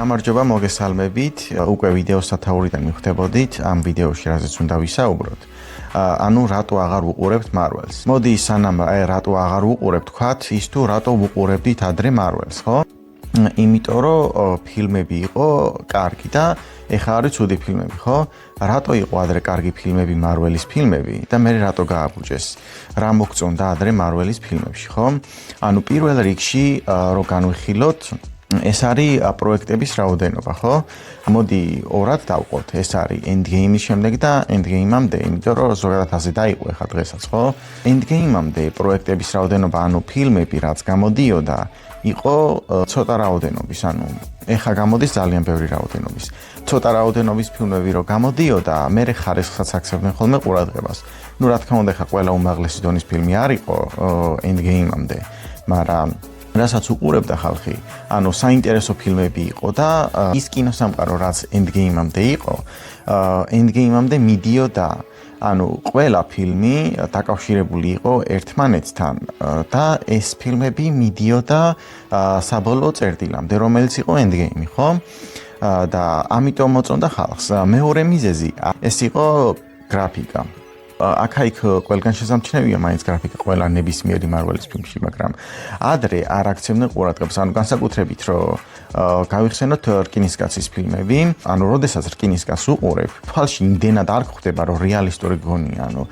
გამარჯობა, მოგესალმებით. უკვე ვიდეოს სათაურიდან მიხვდებოდით ამ ვიდეოში, რაზეც უნდა ვისაუბროთ. ანუ რატო აღარ ვუყურებთ Marvels? მოდი სანამ რატო აღარ ვუყურებთ, ვთქვათ ის თუ რატო ვუყურებდით ადრე Marvels, ხო? იმიტომ რომ ფილმები იყო კარგი და ეხლა არის ცუდი ფილმები, ხო? რატო იყო ადრე კარგი ფილმები Marvel-ის ფილმები და მე რატო გააბუჯეს? რა მოგწონდა ადრე Marvel-ის ფილმებში, ხო? ანუ პირველ რიგში რო განვიხილოთ ეს არის პროექტების რაოდენობა, ხო? მოდი ორად დავყოთ. ეს არის Endgame-ის შემდეგ და Endgame-მამდე, იმიტომ რომ ზოგადად ასე დაიყო ახლა დღესაც, ხო? Endgame-მამდე პროექტების რაოდენობა, ანუ ფილმები რაც გამოდიოდა, იყო ცოტა რაოდენობის, ანუ ეხლა გამოდის ძალიან ბევრი რაოდენობის. ცოტა რაოდენობის ფილმები რო გამოდიოდა, მე ხარისხსაც აქცევდნენ ხოლმე ყურადღებას. ნუ რა თქმა უნდა, ეხლა ყველა უმაღლესი დონის ფილმი არ იყო Endgame-მამდე, მაგრამ რასაც უყურებდა ხალხი, ანუ საინტერესო ფილმები იყო და ის კინოსამყარო რაც Endgame-მამდე იყო, Endgame-მამდე მიდიოდა, ანუ ყველა ფილმი დაკავშირებული იყო ერთმანეთთან და ეს ფილმები მიდიოდა საბოლოო წერტილამდე, რომელიც იყო Endgame, ხო? და ამიტომ მოწონდა ხალხს. მეორე მიზეზი ეს იყო გრაფიკა. აქ-იქ ყველგან შესამჩნევია მაინც გრაფიკა ყველა ნებისმიერი Marvel-ის ფილმში, მაგრამ ადრე არ აქცევდნენ ყურადღებას, ანუ განსაკუთრებით რომ გავიხსენოთ რკინისკაცის ფილმები, ანუ როდესაც რკინისკაცს უყურებ, თვალში იმდენად არ ხვდება რომ რეალისტური გონია, ანუ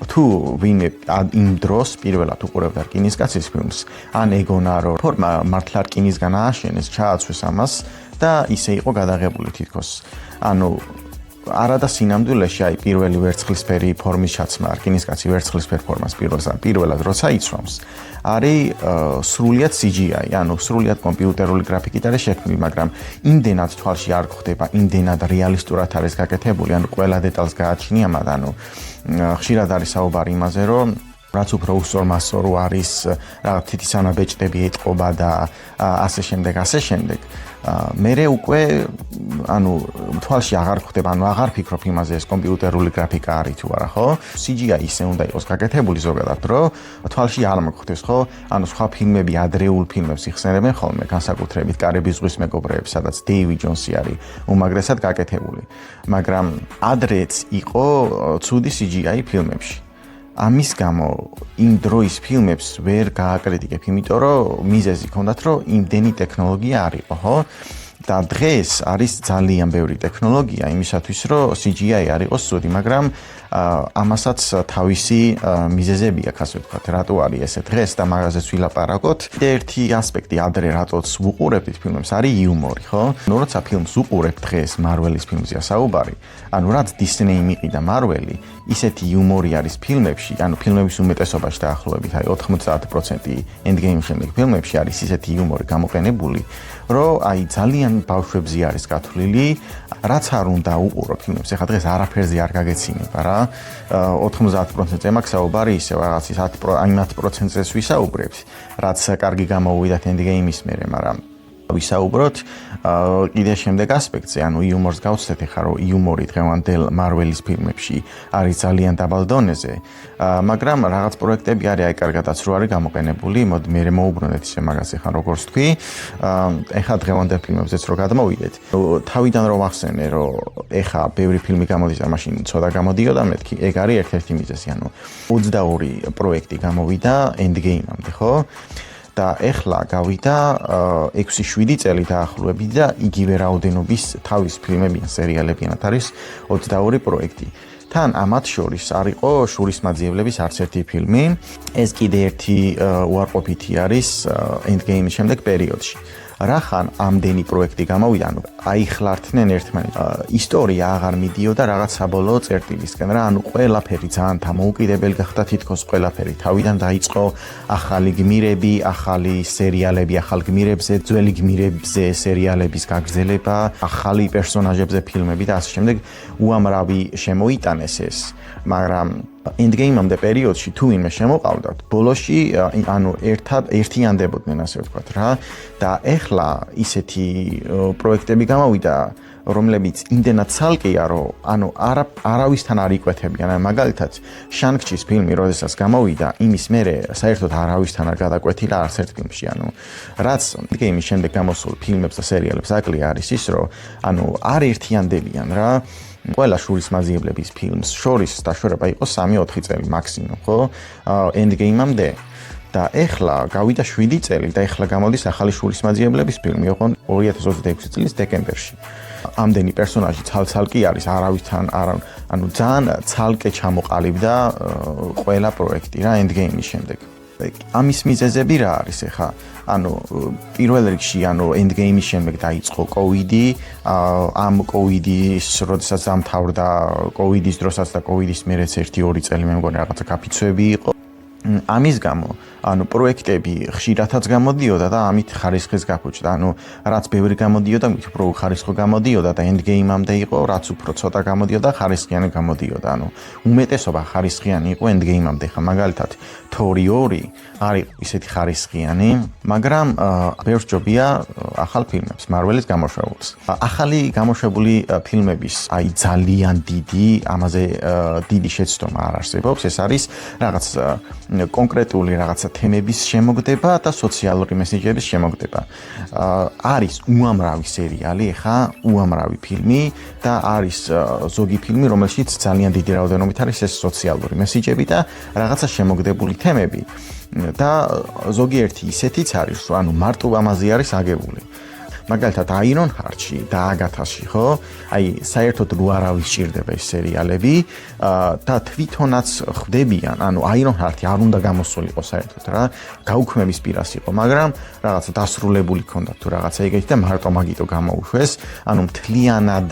თუ ვინმე იმ დროს პირველად უყურებდა რკინისკაცის ფილმს, ან ეგონა რომ ფორმა მართლა რკინისგან ააშენეს, ჩააცვეს ამას და ისე იყო გადაღებული თითქოს. ანუ არადა სინამდვილეში აი პირველი ვერცხლისფერი ფორმის ჩაცმა, რკინისკაცი ვერცხლისფერ ფორმას პირველად როცა იცვამს, არის სრულიად CGI, ანუ სრულიად კომპიუტერული გრაფიკით არის შექმნილი, მაგრამ იმდენად თვალში არ ხვდება, იმდენად რეალისტურად არის გაკეთებული, ანუ ყველა დეტალს გააჩნია, მაგრამ ხშირად არის საუბარი იმაზე, რომ რაც უფრო უსწორმასწორო არის, რაღაც თითის ანაბეჭდები ეტყობა და ასე შემდეგ. მერე უკვე ანუ თვალში აღარ ხვდება, ანუ აღარ ფიქრობ იმაზე ეს კომპიუტერული გრაფიკა არის თუ არა, ხო? CGI ისე უნდა იყოს გაკეთებული ზოგადად, რომ თვალში არ მოგხვდეს, ხო? ანუ სხვა ფილმები, ადრეულ ფილმებს იხსენებენ ხოლმე, განსაკუთრებით კარების ზღვის მეგობრებს, სადაც დეივი ჯონსი არის უმაგრესად გაკეთებული. მაგრამ ადრეც იყო ცუდი CGI ფილმებში. ამის გამო იმ დროის ფილმებს ვერ გააკრიტიკებ, იმიტომ რომ მიზეზი ჰქონდათ, რომ იმდენი ტექნოლოგია არ იყო, ხო? და დღეს არის ძალიან ბევრი ტექნოლოგია იმისათვის, რომ CGI არ იყოს ცუდი, მაგრამ ამასაც თავისი მიზეზები აქვს, ასე ვთქვათ, რატო არის ესე დღეს და მაგაზეც ვილაპარაკოთ. ერთი ასპექტი ადრე რატოც ვუყურებდით ფილმებს არის იუმორი, ხო? ნუ როცა ფილმს უყურებ დღეს Marvel-ის ფილმზეა საუბარი, ანუ რაც Disney მიყიდა Marvel-ი, ისეთი იუმორი არის ფილმებში, ანუ ფილმების უმეტესობაში დაახლოებით, აი 90% Endgame შემდეგ ფილმებში არის ისეთი იუმორი გამოყენებული, რომ აი ძალიან ბავშვებზე არის გათვლილი, რაც არ უნდა უყურო ფილმებს. ეხლა დღეს არაფერზე არ გაგეცინება რა. 90%-ზე მაქვს საუბარი ისევ რაღაცის 10%-ზე ვისაუბრებთ, რაც კარგი გამოვიდათ Endgame-ის მერე, მაგრამ ვისაუბროთ კიდე შემდეგ ასპექტზე, ანუ იუმორს გავცდეთ ეხლა, რომ იუმორი დღევანდელ Marvel-ის ფილმებში არის ძალიან დაბალ დონეზე, მაგრამ რაღაც პროექტები არის აი კარგადაც რო არის გამოყენებული, მოდი მე მოვუბრუნდეთ ისე მაგას ეხლა როგორც თქვი, ეხლა დღევანდელ ფილმებზეც რო გადმოვიდეთ. თავიდან რო ვახსენე, რომ ეხლა ბევრი ფილმი გამოდის და მაშინ ცოტა გამოდიოდა მეთქი, ეგ არის ერთ-ერთი მიზეზი, ანუ 22 პროექტი გამოვიდა Endgame-მამდე, ხო? და ეხლა გავიდა 6-7 წელი დაახლოებით და იგივე რაოდენობის თავის ფილმები ან სერიალებიანად არის 22 პროექტი. თან ამათ შორის არ იყო შურისმაძიებლების არც ერთი ფილმი. ეს კიდე ერთი უარყოფითი არის Endgame-ის შემდეგ პერიოდში. რახან ამდენი პროექტი გამოვიდა, ანუ აიხლართნენ ერთმანეთს. ისტორია აღარ მიდიოდა რაღაც საბოლოო წერტილისკენ რა, ანუ ყველაფერი ძალიან დამოუკიდებელი გახდა თითქოს ყველაფერი. თავიდან დაიწყო ახალი გმირები, ახალი სერიალები, ახალ გმირებზე, ძველი გმირებზე სერიალების გაგრძელება, ახალი პერსონაჟებზე ფილმები და ასე შემდეგ. უამრავი შემოიტანეს ეს, მაგრამ Endgame-მამდე პერიოდში თუ ვინმე შემოყავდათ, ბოლოში ანუ ერთიანდებოდნენ, ასე ვთქვათ რა. და ეხლა ისეთი პროექტები გამოვიდა, რომლებიც იმდენად ცალკეა, რომ ანუ არავისთან არ იკვეთებიან. მაგალითად, შანგ-ჩის ფილმი, როდესაც გამოვიდა, იმის მერე საერთოდ არავისთან არ გადაკვეთილა არც ერთ ფილმში. ანუ რაც Endgame-ის შემდეგ გამოსულ ფილმებს და სერიალებს აკლია არის ის, რომ ანუ არ ერთიანდებიან რა. ყველა შურისმაძიებლების ფილმს შორის დაშორება იყო 3-4 წელი მაქსიმუმ, ხო? Endgame-მამდე და ეხლა გავიდა 7 წელი და ეხლა გამოდის ახალი შურისმაძიებლების ფილმი, ოღონდ 2026 წლის დეკემბერში. ამდენი პერსონაჟი ცალ-ცალკე არის, არავისთან ანუ ძალიან ცალკე ჩამოყალიბდა ყველა პროექტი რა Endgame-ის შემდეგ. ამის მიზეზები რა არის ახლა? ანუ პირველ რიგში ანუ Endgame-ის შემდეგ დაიწყო COVID-ი, ამ COVID-ის როდესაც დამთავრდა COVID-ის დროსაც და COVID-ის მერეც 1-2 წელი მე მგონი რაღაცა გაფიცვები იყო. ამის გამო ანუ პროექტები ხშირათაც გამოდიოდა და ამით ხარისხის გაფუჭდა. ანუ რაც ბევრი გამოდიოდა, მით უფრო ხარისხო გამოდიოდა და Endgame-მამდე იყო, რაც უფრო ცოტა გამოდიოდა, ხარისხიანი გამოდიოდა. ანუ უმეტესობა ხარისხიანი იყო Endgame-მამდე. ხა მაგალითად Thor 2 არის ისეთი ხარისხიანი, მაგრამ ბევრს ჯობია ახალ ფილმებს, Marvel-ის გამოშვებულს. ახალი გამოშვებული ფილმების აი ძალიან დიდი, ამაზე დიდი შეცდომა არ არსებობს. ეს არის რაღაც კონკრეტული რაღაცა თემების შემოგდება და სოციალური მესიჯების შემოგდება. არის უამრავი სერიალი, ხა უამრავი ფილმი და არის ზოგი ფილმი, რომელშიც ძალიან დიდი რაოდენობით არის ეს სოციალური მესიჯები და რაღაცა შემოგდებული თემები. და ზოგიერთი ისეთიც არის, რომ ანუ მარტო ამაზე არის აგებული. მაგალითად Iron Heart-ში და Agatha-ში, ხო? აი საერთოდ რო არავის სჭირდება ეს სერიალები და თვითონაც ხდებიან, ანუ Iron Heart-ი არ უნდა გამოსულიყო საერთოდ რა, გაუქმების პირას იყო, მაგრამ რაღაცა დასრულებული ქონდა თუ რაღაცა ეგეთი და მარტო მაგიტო გამოუშვეს, ანუ მთლიანად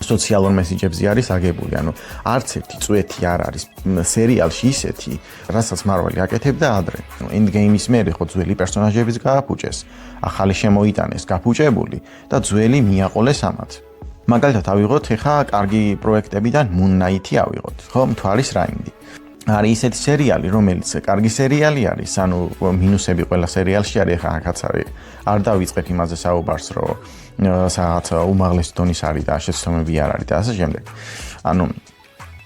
სოციალურ მესიჯებზე არის აგებული, ანუ არც ერთი წვეთი არ არის სერიალში ისეთი, რასაც Marvel-ი აკეთებდა ადრე. Endgame-ის მერე ხო ძველი პერსონაჟებიც გააფუჭეს, ახალი შემოიტანეს გაფუჭებული და ძველი მიაყოლეს ამათ. მაგალითად ავიღოთ ხა კარგი პროექტებიდან Moon Knight-ი ავიღოთ, ხო, მთვარის რაინდი. არის ისეთი სერიალი, რომელიც კარგი სერიალი არის, ანუ მინუსები ყველა სერიალში არის, ხა აქაც არის. არ დავიწყებ იმაზე საუბარს, რომ რაღაც უმაღლესი დონის არის და შეცდომები არ არის და ასე შემდეგ. ანუ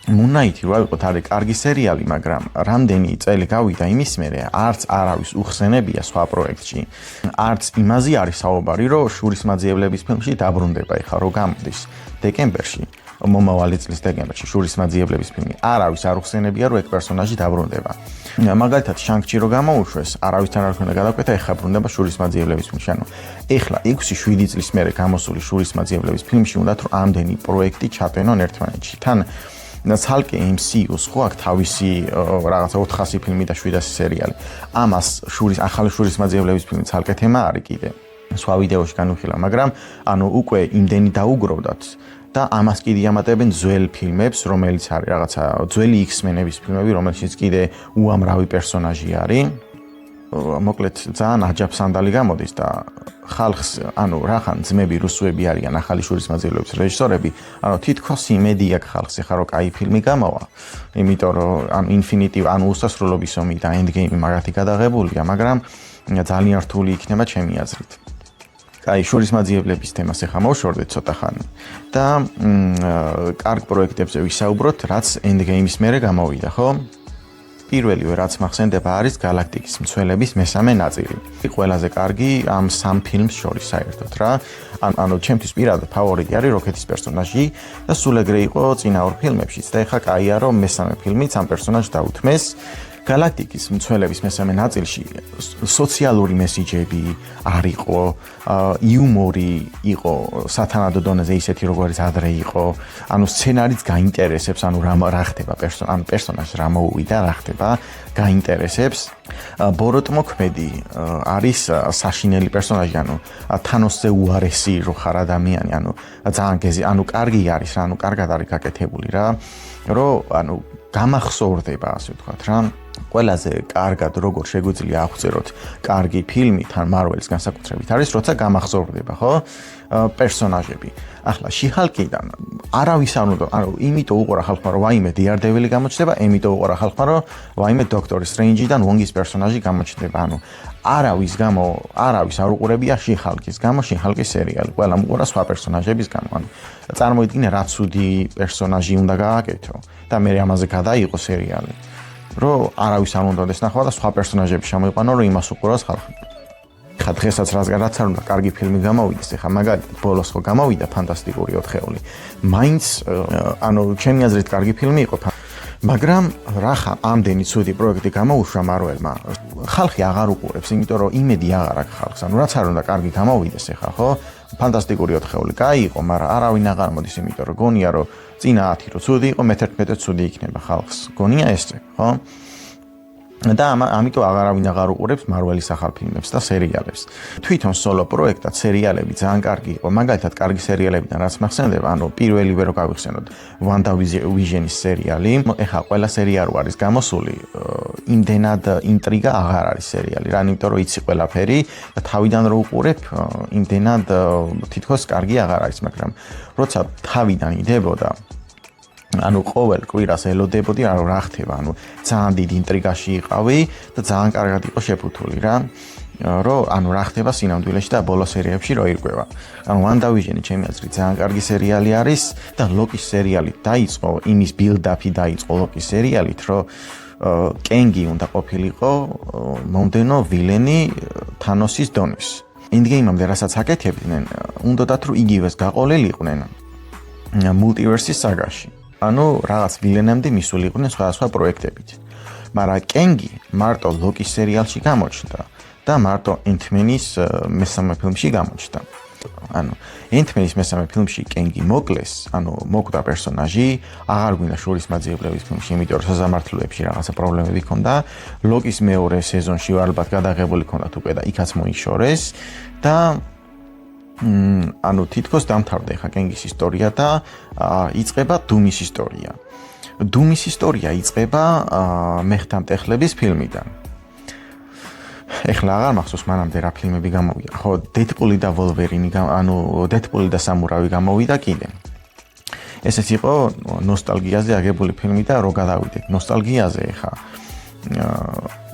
Moon Knight-ი რა ვიყოთ არის კარგი სერიალი, მაგრამ რამდენი წელი გავიდა იმის მერე, არც არავის უხსენებია სხვა პროექტში. არც იმაზე არის საუბარი, რომ შურისმაძიებლების ფილმში დაბრუნდება ეხლა რო გამოდის დეკემბერში. მომავალი წლის დეკემბერში შურისმაძიებლების ფილმი. არავის არ უხსენებია, რომ ეგ პერსონაჟი დაბრუნდება. მაგალითად შანგ-ჩი რო გამოუშვეს, არავისთან არ ქონდა გადაკვეთა, ეხლა ბრუნდება შურისმაძიებლების ფილმში. ანუ ეხლა 6-7 წლის მერე გამოსული შურისმაძიებლების ფილმში უნდათ რომ ამდენი პროექტი ჩატვენონ ერთმანეთში. თან ცალკე MCU-ს ხო აქვს თავისი რაღაცა 400 ფილმი და 700 სერიალი. ამას ახალი შურისმაძიებლების ფილმი ცალკე თემა არის კიდე. სხვა ვიდეოში განვიხილავ, მაგრამ ანუ უკვე იმდენი დაუგროვდათ და ამას კიდე ამატებენ ძველ ფილმებს, რომელიც არის რაღაცა ძველი X-Men-ების ფილმები, რომელშიც კიდე უამრავი პერსონაჟი არის. მოკლედ ძალიან აჯაბსანდალი გამოდის და ხალხს, ანუ რახან ძმები რუსები არიან ახალი შურისმაძიებლების რეჟისორები, ანუ თითქოს იმედი აქვს ხალხს ეხლა რომ კაი ფილმი გამოვა. იმიტომ რომ ანუ Infinity, ანუ უსასრულობის ომი და Endgame მაგათი გადაღებულია, მაგრამ ძალიან რთული იქნება ჩემი აზრით. აი შურისმაძიებლების თემას ახლა მოვშორდეთ ცოტა ხანი და კარგ პროექტებზე ვისაუბროთ, რაც Endgame-ის მერე გამოვიდა, ხო? პირველივე რაც მახსენდება არის გალაქტიკის მცველების მესამე ნაწილი. ყველაზე კარგი ამ სამ ფილმს შორის საერთოდ რა. ანუ ჩემთვის პირადად ფავორიტი არის როკეთის პერსონაჟი და სულ ეგრე იყო წინა ორ ფილმებშიც და ეხლა კაია რომ მესამე ფილმიც ამ პერსონაჟს დაუთმეს. გალაქტიკის მცველების მესამე ნაწილში სოციალური მესიჯები არ იყო, იუმორი იყო სათანადო დონეზე ისეთი როგორიც ადრე იყო, ანუ სცენარიც გაინტერესებს, ანუ რა ხდება პერსონაჟს რა მოუვიდა, რა ხდება, გაინტერესებს. ბოროტმოქმედი არის საშინელი პერსონაჟი, ანუ თანოსზე უარესი რო ხარ ადამიანი, ანუ ძალიან ანუ კარგი არის რა, ანუ კარგად არის გაკეთებული რა, რომ ანუ გამახსოვრდება, ასე ვთქვათ რა. ყველაზე კარგად როგორ შეგვიძლია აღწეროთ კარგი ფილმი თან Marvel-ის განსაკუთრებით არის, როცა გამახსოვრდება, ხო? პერსონაჟები. ახლა She-Hulk-დან არავის არ უნდა, იმიტომ უყურა ხალხმა, რომ ვაიმე დიარდეველი გამოჩნდება, იმიტომ უყურა ხალხმა, რომ ვაიმე დოქტორ სტრეინჯიდან Wong-ის პერსონაჟი გამოჩნდება. არავის არ უყურებია She-Hulk-ის გამო, She-Hulk-ის სერიალი. ყველამ უყურა სხვა პერსონაჟების გამო. წარმოიდგინე რა ცუდი პერსონაჟი უნდა გააკეთო და მე ამაზე გადაიღო სერიალი. რომ არავის არ უნდა ესნახვა და სხვა პერსონაჟები შემოიყვანო, რომ იმას უყურავს ხალხი. ხა დღესაც რაც არ უნდა კარგი ფილმი გამოვიდეს, ეხა მაგალითად ბოლოს ხო გამოვიდა ფანტასტიკური 4-ეული. მაინც ჩემი აზრით კარგი ფილმი იყო, მაგრამ რახა ამდენი ცუდი პროექტი გამოუშვა Marvel-მა. ხალხი აღარ უყურებს, იმიტომ რომ იმედი აღარ აქვს ხალხს. რაც არ უნდა კარგი გამოვიდეს ეხა, ხო? ფანტასტიკური 4-ეული კაი იყო, მაგრამ არავინ აღარ მოდის, იმიტომ რომ გონია რომ წინა 10 რო ცუდი იყო, მე-11 ცუდი იქნება ხალხს. გონია ესე, ხო? და ამიტომ აღარ უყურებს Marvel-ის ახალ ფილმებს და სერიალებს. თვითონ სოლო პროექტად სერიალები ძალიან კარგი იყო. მაგალითად, კარგი სერიალებიდან რაც მახსენდება, პირველივე რო გავიხსენოთ, WandaVision-ის სერიალი. ეხა ყველა სერიალი არის გამოსული, იმდენად ინტრიგა აღარ არის სერიალი. რა, იმიტომ რომ იცი ყველაფერი და თავიდან რო უყურებ, იმდენად თითქოს კარგი აღარ არის, მაგრამ როცა თავიდან იდებოდა ყოველ კვირას ელოდებოდი რა ხდება, ძალიან დიდ ინტრიგაში იყავი და ძალიან კარგად იყო შეფუთული რა. რომ რა ხდება სინამდვილეში და ბოლო სერიებში რო ირკვევა. WandaVision-ი ჩემი აზრით ძალიან კარგი სერიალი არის და Loki-ის სერიალი დაიწყო, იმის build-up-ი დაიწყო Loki-ის სერიალით, რომ კენგი უნდა ყოფილიყო მომდენო ვილენი Thanos-ის დონის. Endgame-ამდე რასაც აკეთებდნენ, უნდათ რომ იგივეს გაყოლელიყვნენ multiverse-ის საგაში. რაღაც ვილენამდე მისულიყვნენ სხვადასხვა პროექტებით. მაგრამ კენგი მარტო Loki-ის სერიალში გამოჩნდა და მარტო Ant-Man-ის მესამე ფილმში გამოჩნდა. Ant-Man-ის მესამე ფილმში კენგი მოკლეს, მოკვდა პერსონაჟი, აღარ გვინდა შურის მაძიებლების ფილმში, იმიტომ რომ საზამართლოებში რაღაცა პრობლემები ჰქონდა. Loki-ის მეორე სეზონში ალბათ გადაღებული ჰქონდათ უკვე და იქაც მოიშორეს და თითქოს დამთავრდა ხა კენგის ისტორია და იწყება Doom-ის ისტორია. Doom-ის ისტორია იწყება მეხთამტეხლების ფილმიდან. ეხლა აღარ მახსოვს მანამდე რა ფილმები გამოვიდა. ხო, Deadpool-ი და Wolverine, Deadpool-ი და სამურავი გამოვიდა კიდე. ესეც იყო ნოსტალგიაზე აგებული ფილმი და რო გადავიდეთ ნოსტალგიაზე ხა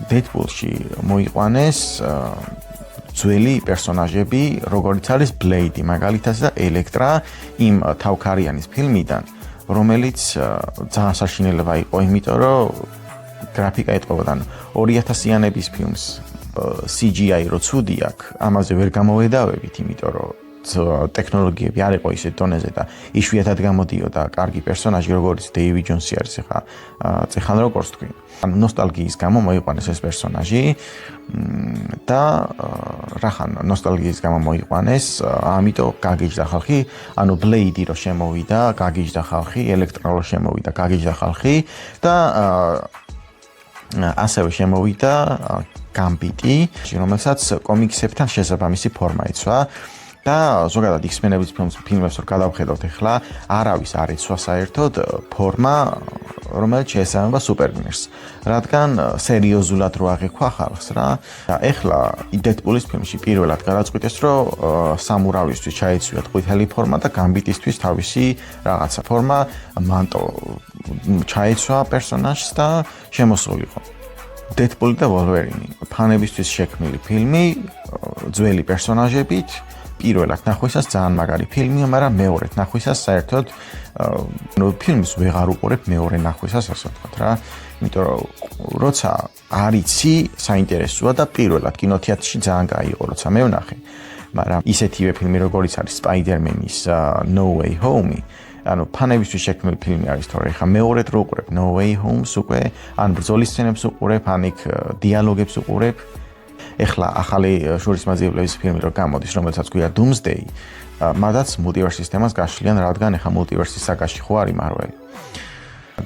Deadpool-ში მოიყვანეს ძველი პერსონაჟები, როგორც არის Blade, მაგალითად და Elektra იმ თავქარიანის ფილმიდან, რომელიც ძალიან საშინელება იყო, იმიტომ რომ გრაფიკა ეტყობოდა 2000-იანების ფილმს CGI რო ცუდი აქვს, ამაზე ვერ გამოვედავებით, იმიტომ რომ ტექნოლოგიები არ იყო ისეთ დონეზე და იშვიათად გამოდიოდა კარგი პერსონაჟი, როგორც David Jones-ი არის ხა წეხან როგორც თქვი. ნოსტალგიის გამო მოიყვანეს ეს პერსონაჟი და რახან ნოსტალგიის გამო მოიყვანეს, ამიტომ გაგიჟდა ხალხი, Blade-ი რო შემოვიდა, გაგიჟდა ხალხი, Elektra რო შემოვიდა, გაგიჟდა ხალხი და ასევე შემოვიდა Gambit-ი, რომელსაც კომიქსებთან შესაბამისი ფორმა იცვა. და ზოგადად X-Men-ების ფილმებს რო გადავხედავთ ახლა, არავის არ იცვა საერთოდ ფორმა, რომელიც შეესაბამება სუპერგმირს. რადგან სერიოზულად რო აღიქვა ხალხს რა. ახლა Deadpool-ის ფილმში პირველად გადაწყვიტეს, რომ სამურავისთვის ჩაეცვიათ ყვითელი ფორმა და Gambit-ისთვის თავისი რაღაცა ფორმა, მანტო ჩაეცვა პერსონაჟს და შემოსულიყო. Deadpool და Wolverine ფანებისთვის შექმნილი ფილმი, ძველი პერსონაჟებით. პირველად ნახვისას ძალიან მაგარი ფილმია, მაგრამ მეორედ ნახვისას საერთოდ ფილმს ვეღარ უყურებ მეორე ნახვისას, ასე ვთქვათ რა. იმიტომ რომ როცა არიცი, საინტერესოა და პირველად კინოთეატრში ძალიან გაიყო, როცა მე ვნახე. მაგრამ ისეთივე ფილმი როგორც არის Spider-Man-ის No Way Home-ი, ფანებისთვის შექმნილი ფილმი არის, თორე ხა მეორედ რო უყურებ No Way Home-ს უკვე, ბრძოლის სცენებს უყურებ, იქ დიალოგებს უყურებ. ეხლა ახალი შურის მაძიებლების ფილმი რო გამოდის, რომელსაც ქვია Doomsday, მადაც multiverse-ის თემას გაშლიან, რადგან ეხლა multiverse-ის საგაში ხო არის Marvel.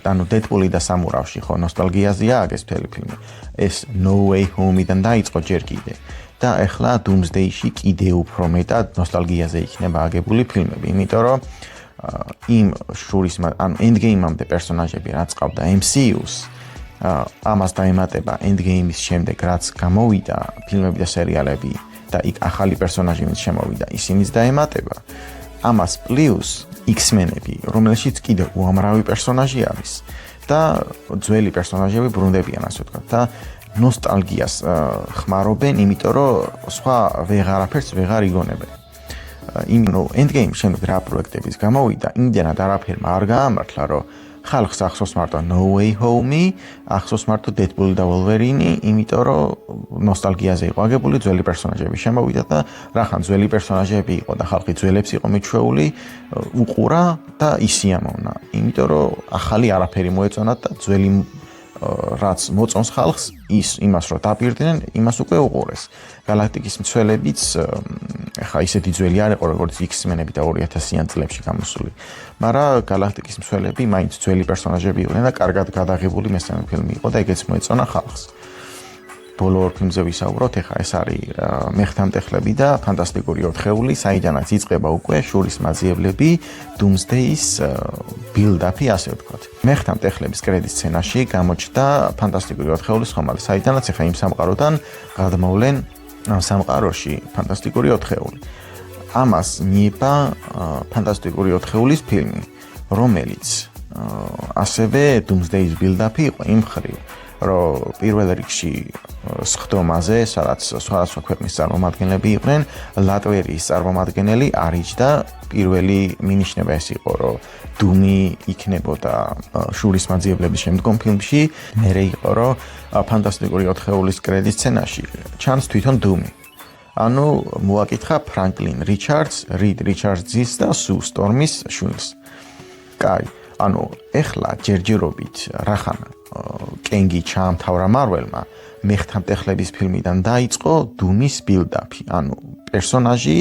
Deadpool-ი და სამურავში ხო ნოსტალგიაზეა აგეს მთელი ფილმი. ეს No Way Home-დან დაიწყო ჯერ კიდე. და ეხლა Doomsday-ში კიდე უფრო მეტად ნოსტალგიაზე იქნება აგებული ფილმები, იმიტომ რომ იმ შურის Endgame-ამდე პერსონაჟები რაც ყავდა MCU-ს, ამას დაემატება Endgame-ის შემდეგ რაც გამოვიდა ფილმები და სერიალები და იქ ახალი პერსონაჟი ვინც შემოვიდა, ისინიც დაემატება. ამას პლუს X-Men-ები, რომელშიც კიდევ უამრავი პერსონაჟი არის და ძველი პერსონაჟები ბრუნდებიან, ასე ვთქვათ, და ნოსტალგიას ხმარობენ, იმიტომ რომ სხვა ვეღარაფერს ვეღარ იგონებენ. Endgame შემდეგ რა პროექტების გამოვიდა, იმდენად არაფერმა არ გაამართლა, რომ ხალხს ახსოვს მარტო No Way Home-ი, ახსოვს მარტო Deadpool და Wolverine-ი, იმიტომ რომ ნოსტალგიაზე იყო აგებული, ძველი პერსონაჟები შემოვიდა და რახან ძველი პერსონაჟები იყო და ხალხი ძველებს იყო მიჩვეული, უყურა და ისიამოვნა. იმიტომ რომ ახალი არაფერი მოეწონათ და ძველი რაც მოწონს ხალხს, იმას რომ დაპირდნენ, იმას უკვე უყურეს. გალაქტიკის მცველებიც ხა ისეთი ძველი არ იყო, როგორც X-Men-ები და 2000-იან წლებში გამოსული. მაგრამ გალაქტიკის მცველები მაინც ძველი პერსონაჟები იყვნენ და კარგად გადაღებული მესამე ფილმი იყო და ეგეც მოეწონა ხალხს. ბოლო ორ ფილმზე ვისაუბროთ, ეხა ეს არის მეხთამტეხლები და ფანტასტიკური ოთხეული, საიდანაც იწყება უკვე შურის მაძიებლები, Doomsday-ის build-up-ი, ასე ვთქვათ. მეხთამტეხლების კრედიტ სცენაში გამოჩნდა ფანტასტიკური ოთხეულის ხომალდი, საიდანაც ეხა იმ სამყაროდან გადმოვლენ ამ სამყაროში ფანტასტიკური ოთხეული. ამას ნიშნება ფანტასტიკური ოთხეულის ფილმი, რომელიც ასევე Doomsday-ის build-up-ი იყო იმ მხრივ, რომ პირველ რიგში სხდომაზე, სადაც სხვადასხვა ქვეყნის წარმომადგენლები იყვნენ, ლატვერიის წარმომადგენელი არიჯდა. პირველი მინიშნება ეს იყო, რომ დუმი იქნებოდა შურის მაძიებლების შემდგომ ფილმში, მერე იყო, რომ ფანტასტიკური ოთხეულის კრედიტ სცენაში ჩანს თვითონ დუმი. ანუ მოაკითხა ფრანკლინ რიჩარდს, რიდ რიჩარდსის და სუ სტორმის შვილს. კაი, ანუ ეხლა ჯერჯერობით რახან კენგი ჩაამთავრა მარველმა, მეხთამტეხლების ფილმიდან დაიწყო დუმის build-up-ი. ანუ პერსონაჟი,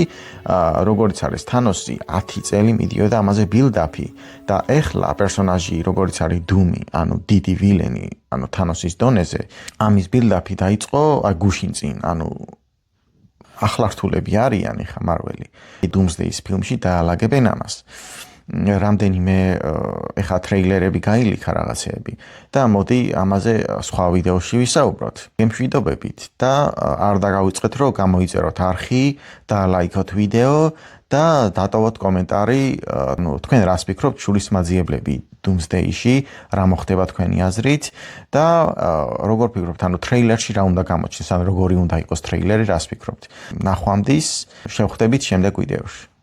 როგორც არის თანოსი, 10 წელი მიდიოდა ამაზე build-up-ი და ეხლა პერსონაჟი, როგორც არის დუმი, ანუ დიდი ვილენი, ანუ თანოსის დონეზე, ამის build-up-ი დაიწყო გუშინ წინ, ანუ ახლა რთულები არიან ხა მარველი. Doomsday-ის ფილმში დაალაგებენ ამას. რამდენიმე ეხა ტრეილერები გაილიქა რაღაცეები და მოდი ამაზე სხვა ვიდეოში ვისაუბროთ. გემშვიდობებით და არ დაგავიწყეთ რომ გამოიწეროთ არხი და ლაიქოთ ვიდეო და დატოვოთ კომენტარი, თქვენ რას ფიქრობთ შურის მაძიებლები Doomsday-ში, რა მოხდება თქვენი აზრით და როგორ ფიქრობთ, ანუ ტრეილერში რა უნდა გამოჩნდეს, ან როგორი უნდა იყოს ტრეილერი, რას ფიქრობთ. ნახვამდის, შევხვდებით შემდეგ ვიდეოში.